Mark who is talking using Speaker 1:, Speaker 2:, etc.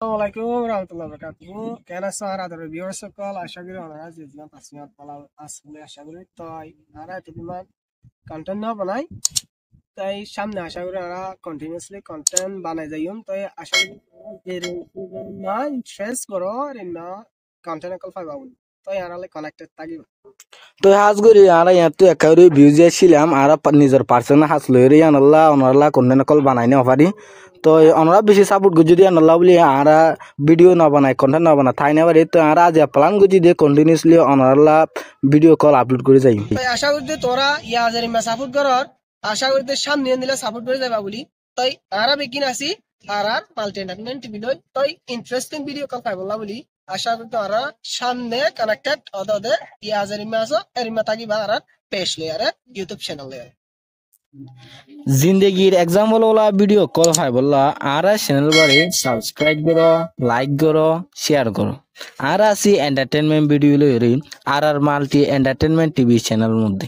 Speaker 1: আসসালামাইকুম রহমতুল্লাহ বরকাতুহু কেন আছো আর আদরের ভিউয়ার্স সকল আশা করি ওনারা যে দিন তাসমিয়াত ভালো আসলে আশা করি তাই আর এত দিন কন্টেন্ট না বানাই তাই সামনে আশা করি ওরা কন্টিনিউয়াসলি কন্টেন্ট বানাই যাইম তাই আশা করি যে না ইন্টারেস্ট করো না কন্টেন্ট কল পাইবা বলি তাই আরালে কানেক্টেড থাকিবা
Speaker 2: তো হাজগুড়ি আর ইয়াতো একাউরি ভিউজ ছিলাম আর নিজের পার্সোনাল হাস লইরি আনল্লা অনরলা কন্টেন্ট কল বানাই না পারি তো অনরা বেশি সাপোর্ট গুজি দিয়ে আনল্লা বলি আর ভিডিও না বানাই কন্টেন্ট না বানাই থাই না পারি তো আর আজ প্ল্যান গুজি দিয়ে কন্টিনিউসলি অনরলা ভিডিও কল আপলোড করে যাই
Speaker 1: তাই আশা করি তোরা ইয়া জারিমা সাপোর্ট করর আশা করি সামনে দিলে সাপোর্ট করে যাবা বলি তাই আরা বেগিন আছি আর মাল্টি এন্টারটেইনমেন্ট টিভি লই তাই ইন্টারেস্টিং ভিডিও কল পাইবলা বলি আশা করি তোরা সামনে কানেক্টেড অদদে ইয়া জারিমা আছো এরিমা থাকিবা আর পেজ লই আর ইউটিউব চ্যানেল লই
Speaker 2: জিন্দগির এক্সাম্পল ওলা ভিডিও কল হয় বললা আর চ্যানেল বারে সাবস্ক্রাইব করো লাইক করো শেয়ার করো আর আসি এন্টারটেনমেন্ট ভিডিও লই আর মাল্টি এন্টারটেনমেন্ট টিভি চ্যানেল মধ্যে